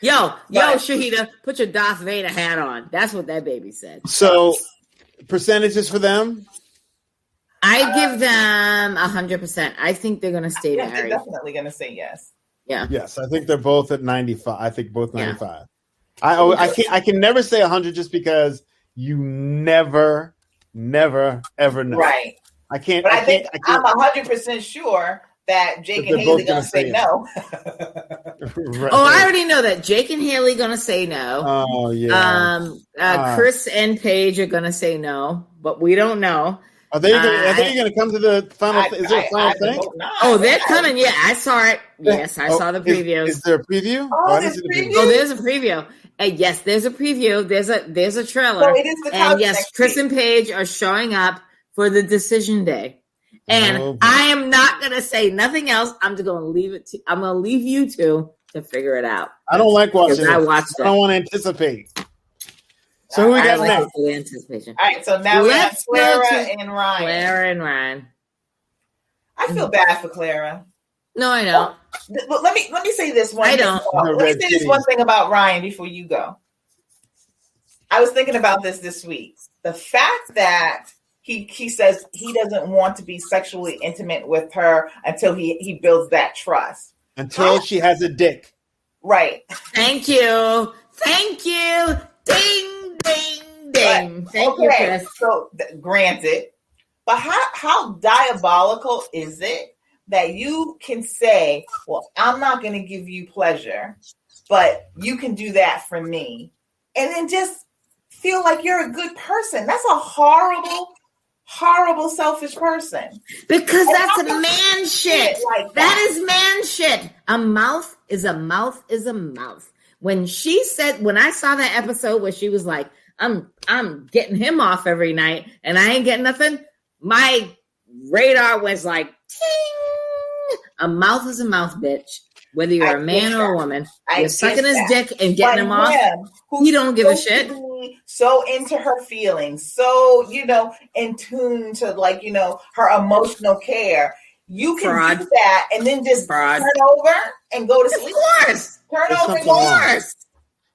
Shahida, put your Darth Vader hat on." That's what that baby said. So, percentages for them? I give them 100%. I think they're gonna stay married. They're definitely gonna say yes. Yeah. Yes, I think they're both at 95. I think both 95. I can never say 100 just because you never never ever know. Right. I can't. But I I'm 100% sure that Jake and Haley gonna say no. Right. Oh, I already know that Jake and Haley gonna say no. Oh yeah. Chris and Paige are gonna say no, but we don't know. Are they gonna come to the final? Is there a final thing? Oh, they're coming. Yeah, I saw it. Yes, I saw the previews. Is there a preview? Oh, there's a preview. Oh, there's a preview. And yes, there's a preview. There's a trailer. So it is the and yes, Chris and Paige are showing up for the decision day. And I am not gonna say nothing else. I'm just gonna leave it to. I'm gonna leave you two to figure it out. I don't like watching. I watched it. I don't want to anticipate. So who we got next? All right, so now we have Clara and Ryan. Clara and Ryan. I feel bad for Clara. No, I don't. Well, let me say this one. I don't. Let me say this one thing about Ryan before you go. I was thinking about this week. The fact that he says he doesn't want to be sexually intimate with her until he builds that trust. Until she has a dick. Right. Thank you. Thank you. Ding, ding, ding. Thank you, Chris. So granted, but how diabolical is it that you can say, well, I'm not going to give you pleasure, but you can do that for me. And then just feel like you're a good person. That's a horrible, selfish person. Because that's a man shit. Like that is man shit. A mouth is a mouth is a mouth. When I saw that episode where she was like, I'm getting him off every night and I ain't getting nothing, my radar was like, ting! A mouth is a mouth, bitch. Whether you're a man or a woman, you're sucking his dick and getting him off. He don't give a shit. So into her feelings, so in tune to her emotional care. You can do that and then just turn over and go to sleep. Of course. Turn over and go.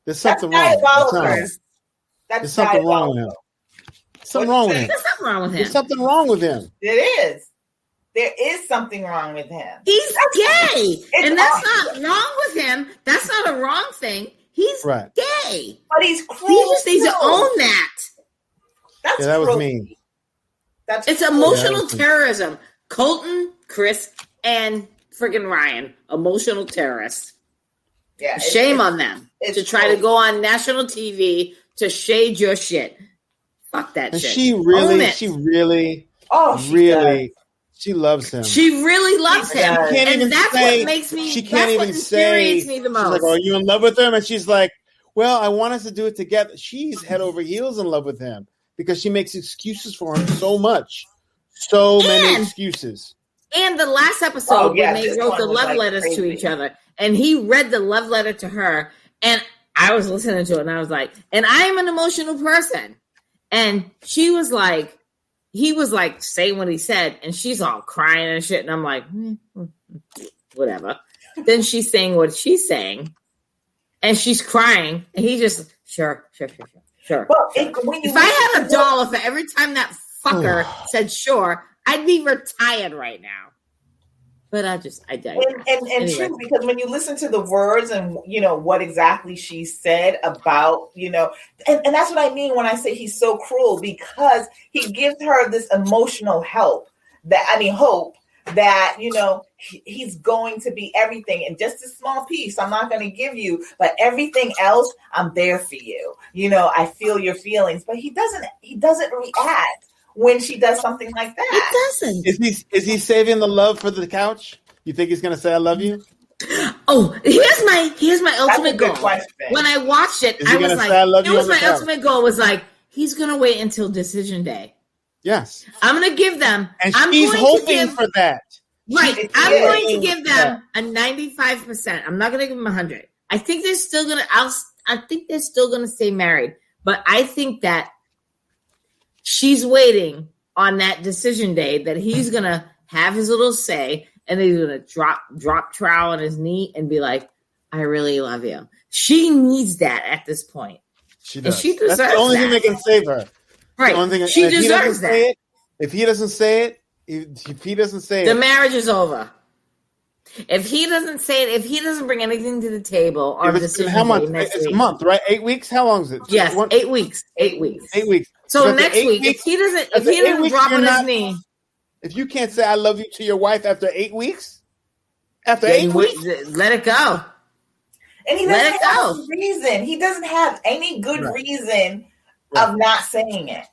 There's something wrong. There's something wrong with him. Something wrong with him. There's something wrong with him. There's something wrong with him. There is something wrong with him. He's gay. And that's not wrong with him. That's not a wrong thing. He's gay. But he's cruel. He just needs to own that. That was mean. It's emotional terrorism. Colton, Chris, and friggin' Ryan. Emotional terrorists. Yeah. Shame on them to try to go on national TV to shade your shit. Fuck that shit. She really loves him. She really loves him. And that's what makes me, she can't even say, me the most. She's like, are you in love with him? And she's like, well, I want us to do it together. She's head over heels in love with him because she makes excuses for him so much. So many excuses. And the last episode when they wrote the love letters to each other, and he read the love letter to her, and I was listening to it, and I was like, and I am an emotional person. And he was like saying what he said, and she's all crying and shit, and I'm like, whatever. Then she's saying what she's saying, and she's crying, and he just, sure. Well, if I had $1 for every time that fucker said sure, I'd be retired right now. But I digress. And anyway. True, because when you listen to the words and what exactly she said about, and that's what I mean when I say he's so cruel, because he gives her this emotional hope that he's going to be everything, and just a small piece I'm not going to give you, but everything else I'm there for you. I feel your feelings, but he doesn't react when she does something like that. It doesn't. Is he saving the love for the couch? You think he's going to say I love you? Oh, here's my ultimate goal. When I watched it, I was like, ultimate goal was like, he's going to wait until decision day. Yes. I'm going to give them. And she's hoping for that. Right. I'm going to give them a 95%. I'm not going to give them 100. I think they're still going to stay married, but I think that she's waiting on that decision day that he's going to have his little say, and then he's going to drop trowel on his knee and be like, I really love you. She needs that at this point. She does. And she deserves That's the only thing that can save her. Right. She deserves that. If he doesn't say it, the marriage is over. If he doesn't say it, if he doesn't bring anything to the table on decision how much? It's a month, right? 8 weeks? How long is it? Yes, 8 weeks. 8 weeks. 8 weeks. So next week, if he doesn't drop on his knee, if you can't say I love you to your wife after 8 weeks, let it go. And he doesn't have a reason. He doesn't have any good reason of not saying it.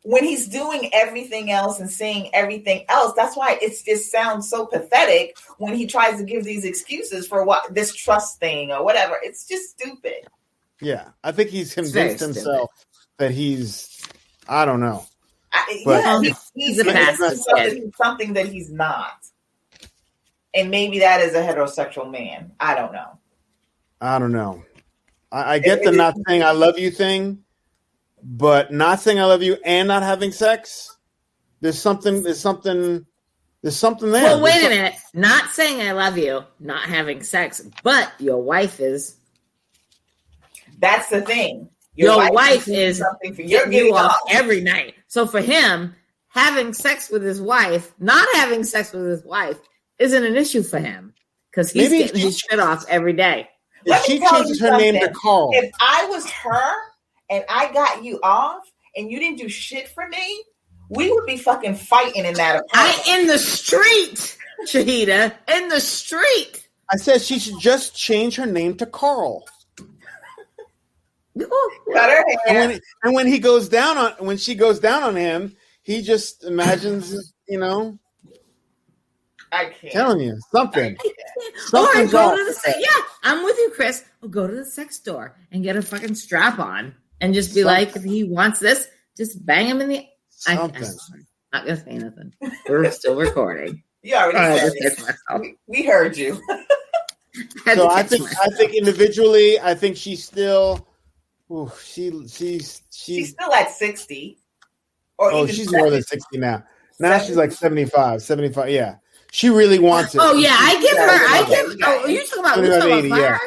When he's doing everything else and saying everything else, that's why it sounds so pathetic when he tries to give these excuses for what this trust thing or whatever. It's just stupid. Yeah, I think he's convinced himself that I don't know. He's something that he's not. And maybe that is a heterosexual man. I don't know. I get the not saying I love you thing, but not saying I love you and not having sex, there's something there. Well, wait a minute. Not saying I love you, not having sex, but your wife is. That's the thing. Your wife is something for you off every night. So for him, having sex with his wife, not having sex with his wife isn't an issue for him because he's getting his shit off every day. If she changes her name to Carl. If I was her and I got you off and you didn't do shit for me, we would be fucking fighting in that apartment. In the street, Shahida, in the street. I said she should just change her name to Carl. Cut her hair. And when she goes down on him, he just imagines, I can't. Telling you something. Or go to I'm with you, Chris. Or go to the sex store and get a fucking strap on and just be like, if he wants this, just bang him in the. I'm not gonna say nothing. We're still recording. You already said it. We heard you. So I think individually, I think she's still. Ooh, she's still at 60. She's more than 60 now. Now she's like 75. Yeah. She really wants it. Oh yeah, you talking about Clara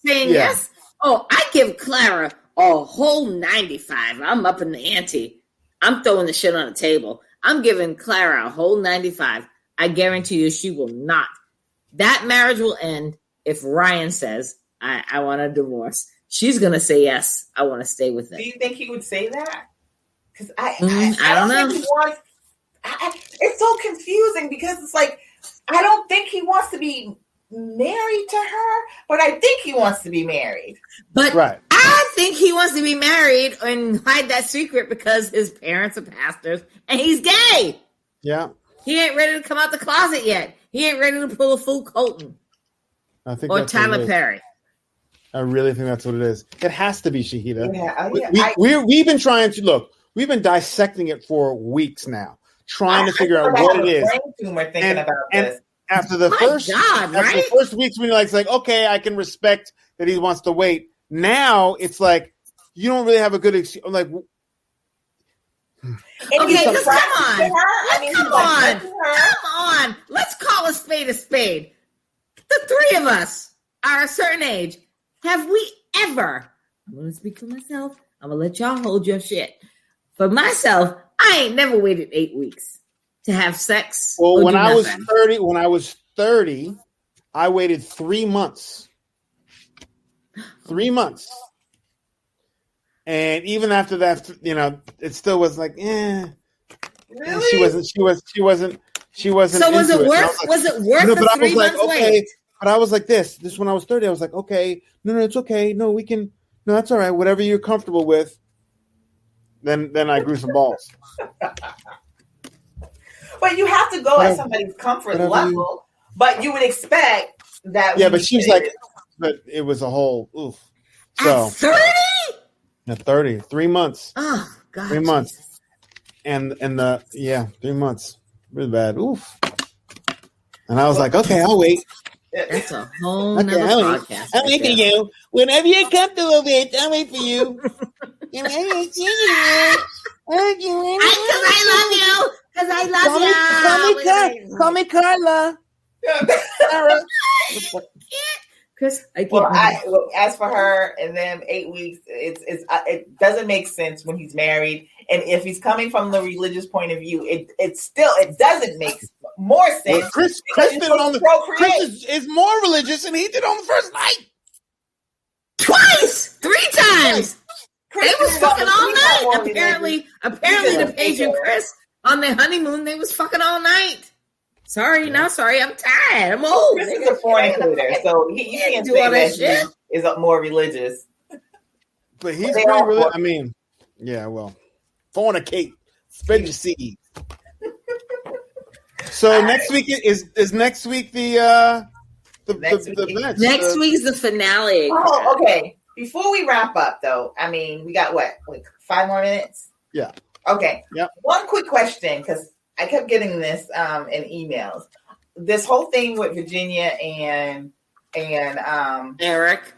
saying yes? Oh, I give Clara a whole 95. I'm up in the ante. I'm throwing the shit on the table. I'm giving Clara a whole 95. I guarantee you she will not. That marriage will end if Ryan says, I want a divorce. She's going to say, yes, I want to stay with it. Do you think he would say that? Because I don't know. It's so confusing because it's like, I don't think he wants to be married to her, but I think he wants to be married. But I think he wants to be married and hide that secret because his parents are pastors and he's gay. Yeah. He ain't ready to come out the closet yet. He ain't ready to pull a full Colton. I think or Tyler Perry. I really think that's what it is. It has to be, Shahida. Yeah, we've been trying to look. We've been dissecting it for weeks now, trying to figure out what it is. And after the first weeks, when you're like, okay, I can respect that he wants to wait. Now it's like you don't really have a good excuse. Like, okay, just come on. Let's call a spade a spade. The three of us are a certain age. Have we ever? I'm going to speak for myself. I'm going to let y'all hold your shit. For myself, I ain't never waited 8 weeks to have sex. Well, when I was 30, I waited 3 months. 3 months. And even after that, it still was like, Really? She wasn't. So was it worth? Was it worth the 3 months wait? But I was like this when I was 30, I was like, okay, no, it's okay. No, we can, no, that's all right. Whatever you're comfortable with. Then I grew some balls. But you have to go at somebody's comfort level. But you would expect that. Yeah, but she was like, but it was a whole oof. So at 30? At 30, 3 months. Oh God. 3 months. And 3 months. Really bad. Oof. And I was like, okay, I'll wait. That's a whole nother podcast. I'm waiting for you. Whenever you're comfortable with, I'll wait for you. Because I love you. Call me Carla. Chris, as for her and them 8 weeks, it doesn't make sense when he's married, and if he's coming from the religious point of view, it doesn't make more sense. Well, Chris is more religious, and he did on the first night. Twice, 3 times. They was fucking all night. Apparently the Paige and Chris on their honeymoon, they was fucking all night. Sorry, not sorry. I'm tired. I'm old. Chris is a fornicator, so you can't do all that shit. Is more religious, but he's pretty religious. I mean, yeah, well, fornicate, spread your seed. So next week is next week the next week's the finale. Oh, okay. Before we wrap up, though, I mean, we got what, like 5 more minutes? Yeah. Okay. Yep. One quick question, because I kept getting this in emails. This whole thing with Virginia and Erik,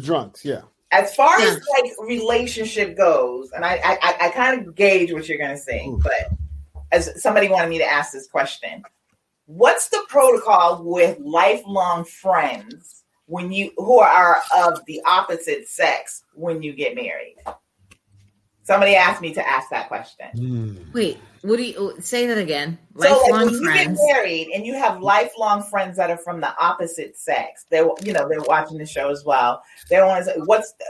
drunks, yeah. As far as like relationship goes, and I kind of gauge what you're gonna say, but as somebody wanted me to ask this question, what's the protocol with lifelong friends who are of the opposite sex when you get married? Somebody asked me to ask that question. Wait, what do you say that again? Lifelong so like when friends. You get married and you have lifelong friends that are from the opposite sex, they're watching the show as well. They want to say,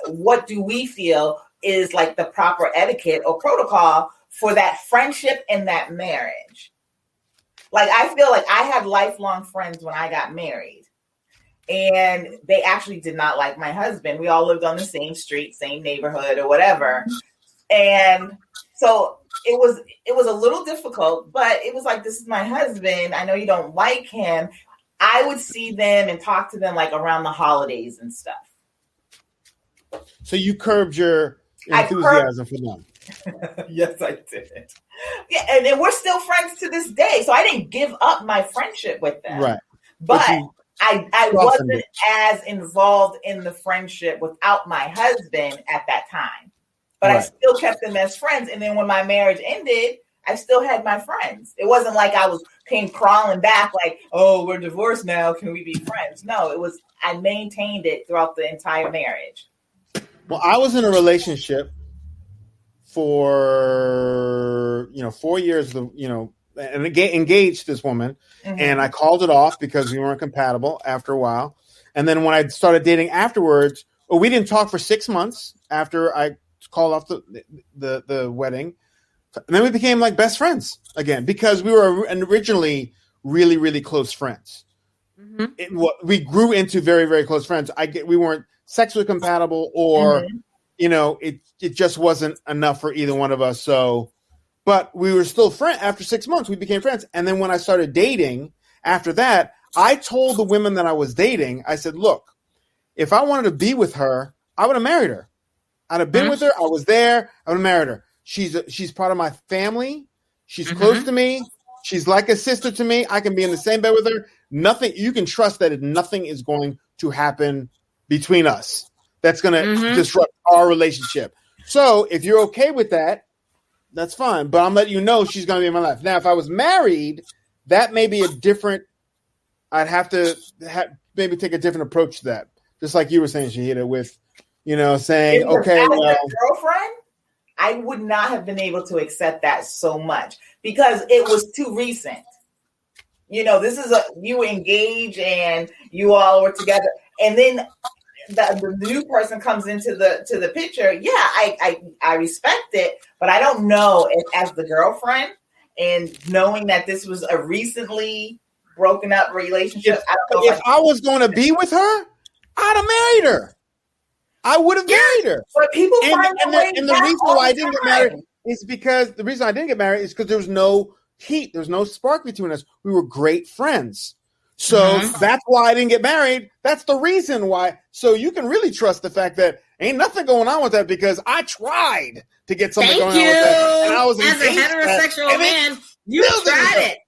what do we feel is like the proper etiquette or protocol for that friendship and that marriage? Like I feel like I had lifelong friends when I got married. And they actually did not like my husband. We all lived on the same street, same neighborhood or whatever. And so it was a little difficult, but it was like, this is my husband. I know you don't like him. I would see them and talk to them like around the holidays and stuff. So you curbed your enthusiasm for them. Yes, I did. Yeah, and we're still friends to this day. So I didn't give up my friendship with them. Right. But I wasn't as involved in the friendship without my husband at that time. But I still kept them as friends. And then when my marriage ended, I still had my friends. It wasn't like I came crawling back like, oh, we're divorced now. Can we be friends? No, I maintained it throughout the entire marriage. Well, I was in a relationship for 4 years, and engaged this woman, and I called it off because we weren't compatible after a while. And then when I started dating afterwards, we didn't talk for 6 months after I called off the wedding. And then we became like best friends again because we were originally really, really close friends. We grew into very, very close friends. We weren't sexually compatible or, it just wasn't enough for either one of us. So, but we were still friends. After 6 months, we became friends. And then when I started dating after that, I told the women that I was dating, I said, look, if I wanted to be with her, I would have married her. I'd have been with her. I was there. I would have married her. She's part of my family. She's close to me. She's like a sister to me. I can be in the same bed with her. Nothing. You can trust that nothing is going to happen between us that's going to disrupt our relationship. So if you're okay with that, that's fine. But I'm letting you know she's going to be in my life. Now, if I was married, that may be I'd have to maybe take a different approach to that. Just like you were saying, Shahida, with, saying, okay, well. As a girlfriend, I would not have been able to accept that so much because it was too recent. This is you engage and you all were together. And then the new person comes into the picture. Yeah, I respect it, but I don't know if as the girlfriend and knowing that this was a recently broken up relationship. If I was going to be with her, I'd have married her. I would have married her. But people find and the reason why I didn't get married is because there was no heat. There was no spark between us. We were great friends. So that's why I didn't get married. That's the reason why. So you can really trust the fact that ain't nothing going on with that because I tried to get something going on with that. And I was as a heterosexual man, you tried it.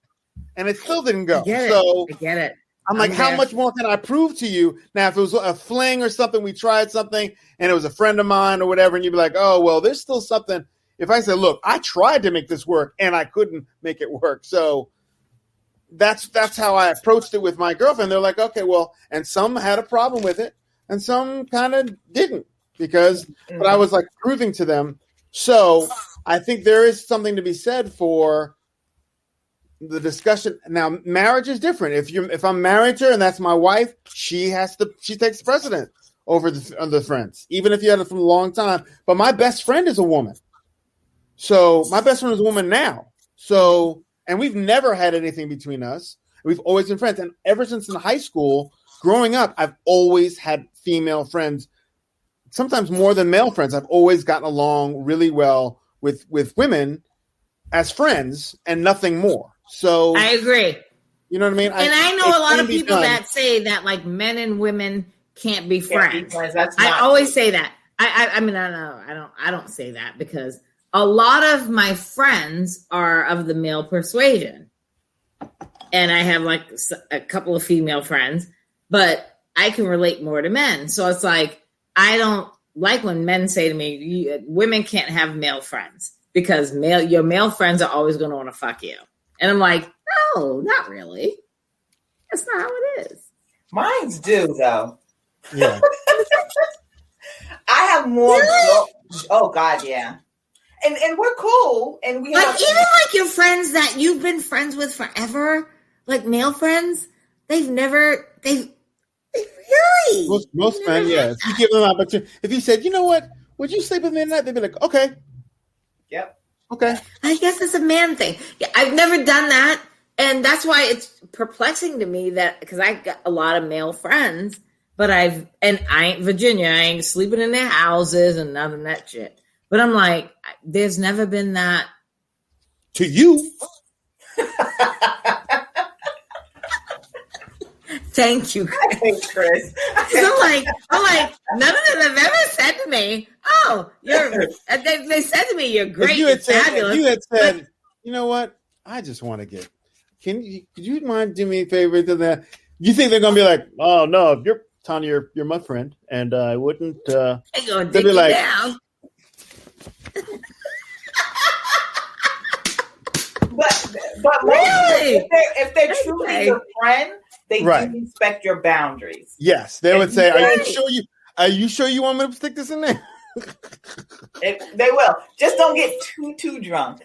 And it still didn't go. I get it. I'm like, how much more can I prove to you? Now, if it was a fling or something, we tried something and it was a friend of mine or whatever, and you'd be like, oh, well, there's still something. If I said, look, I tried to make this work and I couldn't make it work. So that's how I approached it with my girlfriend. They're like, okay, well, and some had a problem with it and some kind of didn't but I was like proving to them. So I think there is something to be said for the discussion. Now, marriage is different. If I'm married to her and that's my wife, she takes the precedent over the friends, even if you had it from a long time. But my best friend is a woman. So my best friend is a woman now. So, and we've never had anything between us. We've always been friends. And ever since in high school, growing up, I've always had female friends, sometimes more than male friends. I've always gotten along really well with women as friends and nothing more. So I agree. You know what I mean? And I know a lot of people that say that like men and women can't be friends. I always say that. I mean, I don't say that because a lot of my friends are of the male persuasion. And I have like a couple of female friends, but I can relate more to men. So it's like, I don't like when men say to me, women can't have male friends because your male friends are always going to want to fuck you. And I'm like, no, not really. That's not how it is. Mines do, though. Yeah. I have more. Really? Oh, God, yeah. And we're cool. And we like, have even like your friends that you've been friends with forever, like male friends, they've really. Most men, yeah. If you give them an opportunity, if you said, you know what, would you sleep with me tonight? They'd be like, okay. Yep. Okay. I guess it's a man thing. Yeah, I've never done that. And that's why it's perplexing to me that because I got a lot of male friends, but I ain't Virginia. I ain't sleeping in their houses and none of that shit. But I'm like, there's never been that. To you. Thank you, Chris. Thanks, Chris. I'm like, none of them have ever said to me, "Oh, they said to me, you're great, you're fabulous." If you had said, you know what, I just want to get. Could you mind doing me a favor to that? You think they're gonna be like, oh no, you're Tony, you're my friend, and I wouldn't. They're gonna dig be you like, down. But really? if they're truly your friend, they do respect your boundaries. Yes, they would say, "Are you sure you want me to stick this in there?" They will. Just don't get too drunk.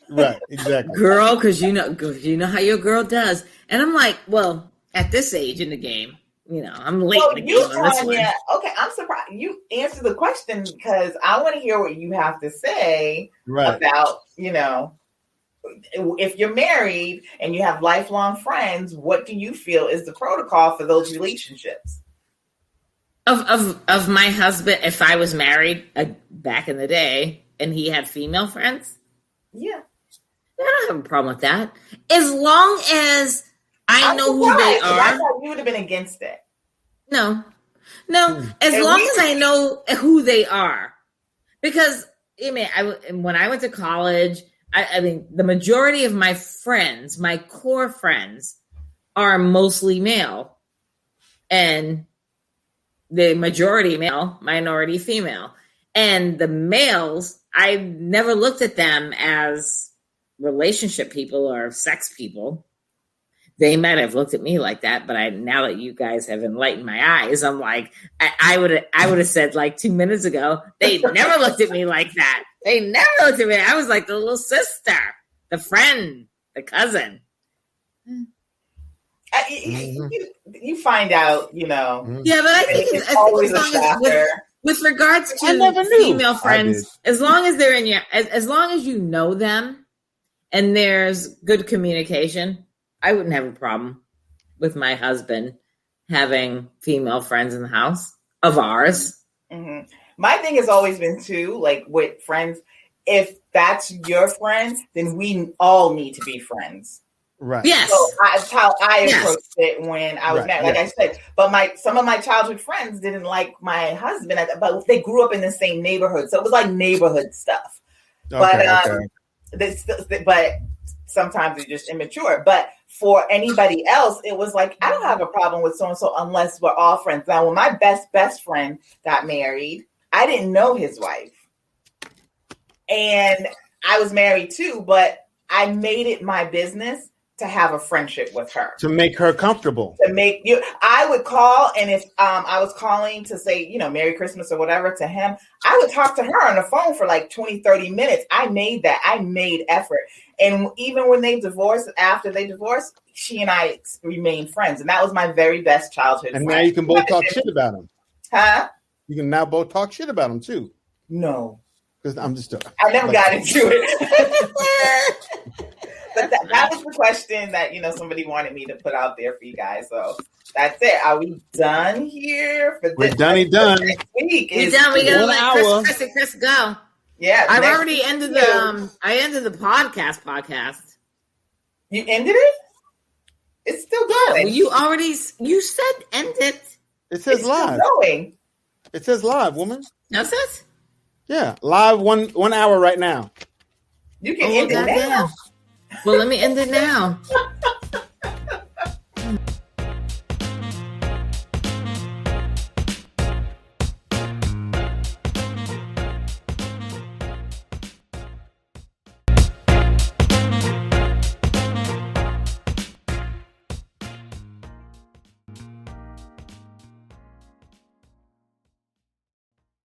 Right, exactly. Girl, because you know how your girl does. And I'm like, well, at this age in the game, I'm late in the game on this one. Okay, I'm surprised. You answer the question because I want to hear what you have to say about, if you're married and you have lifelong friends, what do you feel is the protocol for those relationships? Of my husband, if I was married back in the day and he had female friends? Yeah. I don't have a problem with that. As long as I know who they are. I thought you would have been against it. No. As long as I know who they are. Because, when I went to college, I mean, the majority of my friends, my core friends, are mostly male. And the majority male, minority female. And the males, I never looked at them as relationship people or sex people. They might have looked at me like that, but now that you guys have enlightened my eyes, I'm like, I would have said like 2 minutes ago, they never looked at me like that. They never looked at me. I was like the little sister, the friend, the cousin. You find out, Yeah, but I think it's always a factor. With regards to female friends, as long as they're as long as you know them and there's good communication, I wouldn't have a problem with my husband having female friends in the house of ours. Mm-hmm. My thing has always been too, like with friends, if that's your friend, then we all need to be friends. Right. Yes. So that's how I approached it when I was married. Like I said, but some of my childhood friends didn't like my husband, but they grew up in the same neighborhood, so it was like neighborhood stuff. But sometimes they're just immature. But for anybody else, it was like, I don't have a problem with so and so unless we're all friends. Now, when my best friend got married, I didn't know his wife, and I was married too. But I made it my business to have a friendship with her. To make her comfortable. I would call, and if I was calling to say, Merry Christmas or whatever to him, I would talk to her on the phone for like 20, 30 minutes. I made effort. And even when after they divorced, she and I remained friends. And that was my very best childhood friend. Now you can both talk shit about him. Huh? You can now both talk shit about them too. No. Because I'm just. I never got into it. But that was the question that somebody wanted me to put out there for you guys. So that's it. Are we done here for this? We're done. Next week we done. We gotta 1 hour. let Chris go. Yeah, I've already ended the. I ended the podcast. You ended it? It's still going. Well, you said end it. It says it's live. Still going. It says live, woman. That's it. Yeah, live 1 hour right now. You can end it now. Well, let me end it now.